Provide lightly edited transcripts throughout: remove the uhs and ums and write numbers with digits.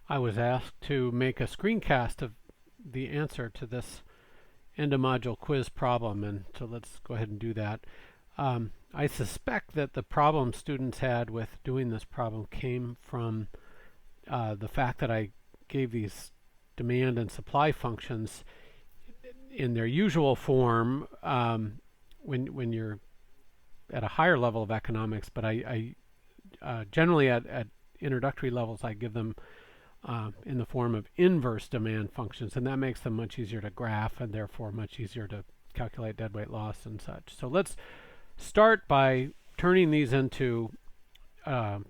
I was asked to make a screencast of the answer to this end-of-module quiz problem, and so let's go ahead and do that. I suspect that the problem students had with doing this problem came from the fact that I gave these demand and supply functions in their usual form when you're at a higher level of economics, but I generally at introductory levels I give them in the form of inverse demand functions, and that makes them much easier to graph and therefore much easier to calculate deadweight loss and such. So let's start by turning these into the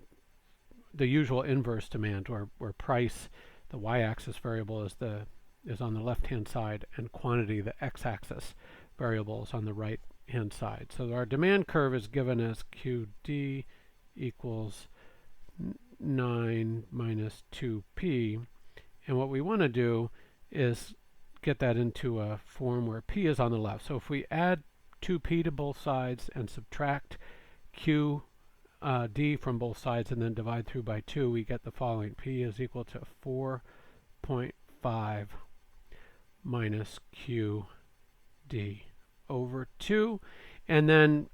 usual inverse demand, where price, the y-axis variable, is on the left-hand side, and quantity, the x-axis variable, is on the right-hand side. So our demand curve is given as QD equals 9 minus 2p, and what we want to do is get that into a form where p is on the left. So if we add 2p to both sides and subtract q d from both sides and then divide through by 2, we get the following. P is equal to 4.5 minus q d over 2. And then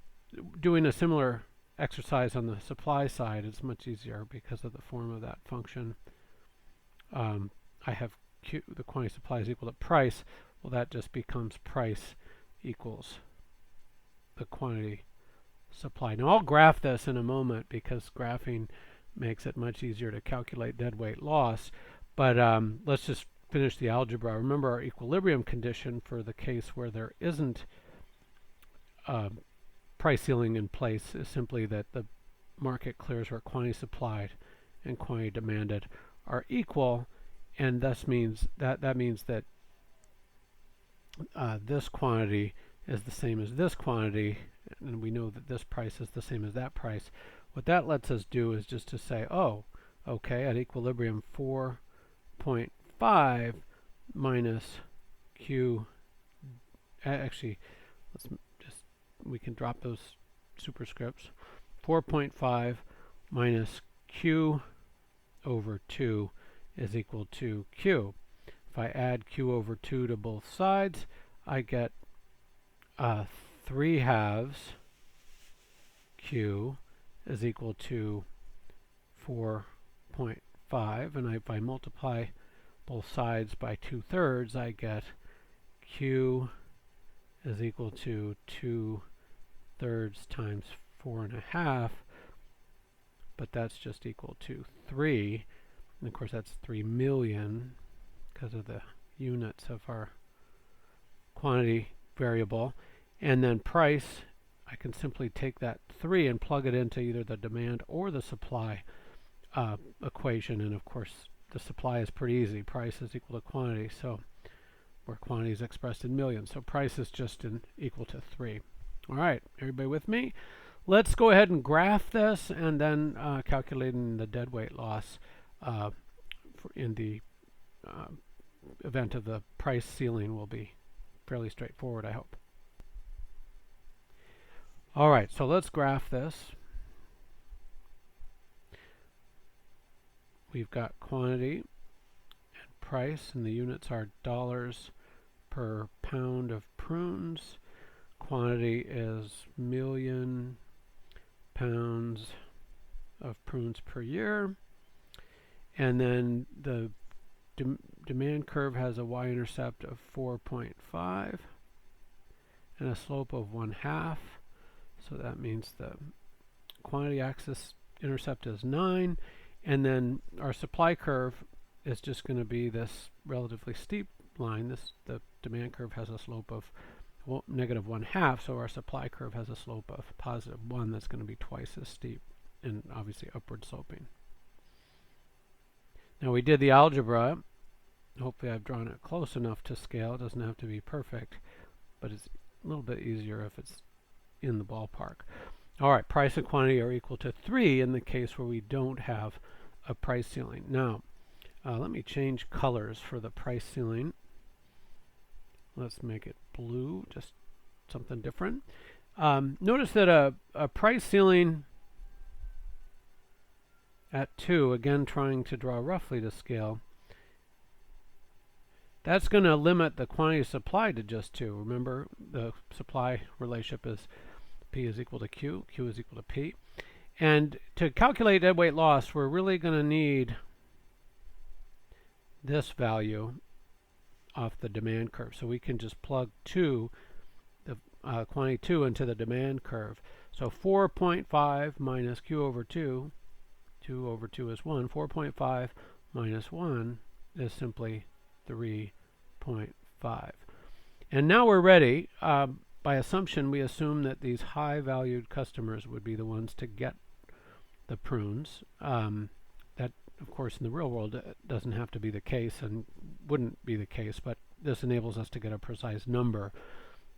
doing a similar exercise on the supply side is much easier because of the form of that function. I have the quantity supply is equal to price. Well, that just becomes price equals the quantity supply. Now I'll graph this in a moment because graphing makes it much easier to calculate deadweight loss, but let's just finish the algebra. Remember, our equilibrium condition for the case where there isn't price ceiling in place is simply that the market clears where quantity supplied and quantity demanded are equal, and thus means that this quantity is the same as this quantity, and we know that this price is the same as that price. What that lets us do is just to say, oh, okay, at equilibrium 4.5 minus q, actually, we can drop those superscripts. 4.5 minus q over 2 is equal to q. If I add q over 2 to both sides, I get 3 halves q is equal to 4.5, and if I multiply both sides by 2/3, I get q is equal to 2/3 times 4.5, but that's just equal to 3, and of course that's 3 million because of the units of our quantity variable. And then price, I can simply take that 3 and plug it into either the demand or the supply equation, and of course the supply is pretty easy. Price is equal to quantity, so where quantity is expressed in millions, so price is just equal to 3. All right, everybody with me? Let's go ahead and graph this, and then calculating the deadweight loss in the event of the price ceiling will be fairly straightforward, I hope. All right, so let's graph this. We've got quantity and price, and the units are dollars per pound of prunes. Quantity is million pounds of prunes per year. And then the demand curve has a y-intercept of 4.5 and a slope of 1/2. So that means the quantity axis intercept is 9. And then our supply curve is just going to be this relatively steep line. The demand curve has a slope of negative 1/2, so our supply curve has a slope of positive 1 that's going to be twice as steep and obviously upward sloping. Now we did the algebra. Hopefully I've drawn it close enough to scale. It doesn't have to be perfect, but it's a little bit easier if it's in the ballpark. All right, price and quantity are equal to 3 in the case where we don't have a price ceiling. Now, let me change colors for the price ceiling. Let's make it blue, just something different. Notice that a price ceiling at 2, again trying to draw roughly to scale, that's going to limit the quantity supplied to just 2. Remember, the supply relationship is P is equal to Q, Q is equal to P. And to calculate dead weight loss, we're really going to need this value off the demand curve. So we can just plug 2, the quantity 2, into the demand curve. So 4.5 minus Q over 2, 2 over 2 is 1. 4.5 minus 1 is simply 3.5. And now we're ready. By assumption, we assume that these high-valued customers would be the ones to get the prunes. That, of course, in the real world doesn't have to be the case and wouldn't be the case, but this enables us to get a precise number.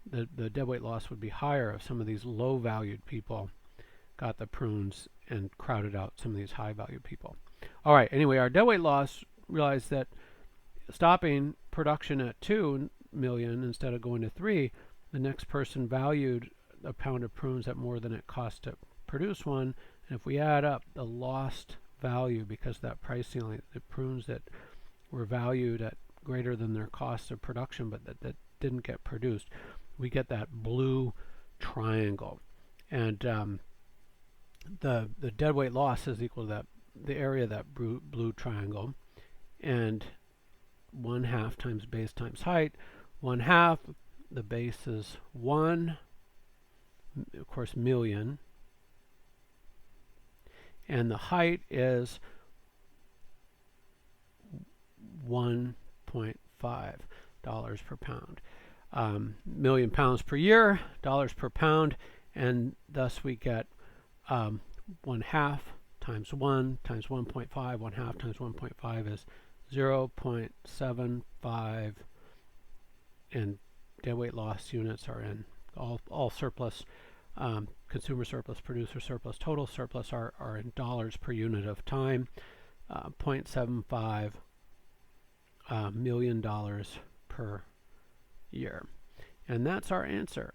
The dead weight loss would be higher if some of these low-valued people got the prunes and crowded out some of these high-valued people. All right, anyway, our dead weight loss realized that stopping production at 2 million instead of going to 3, the next person valued a pound of prunes at more than it cost to produce one. And if we add up the lost value because of that price ceiling, the prunes that were valued at greater than their cost of production but that didn't get produced, we get that blue triangle. And the dead weight loss is equal to the area of that blue triangle. And 1/2 times base times height. 1/2, the base is 1, of course, million. And the height is $1.5 per pound. Million pounds per year, dollars per pound, and thus we get 1/2 times 1 times 1.5. 1/2 times 1.5 is 0.75, and dead weight loss units are in all surplus, consumer surplus, producer surplus, total surplus are in dollars per unit of time. 0.75 $1 million per year. And that's our answer.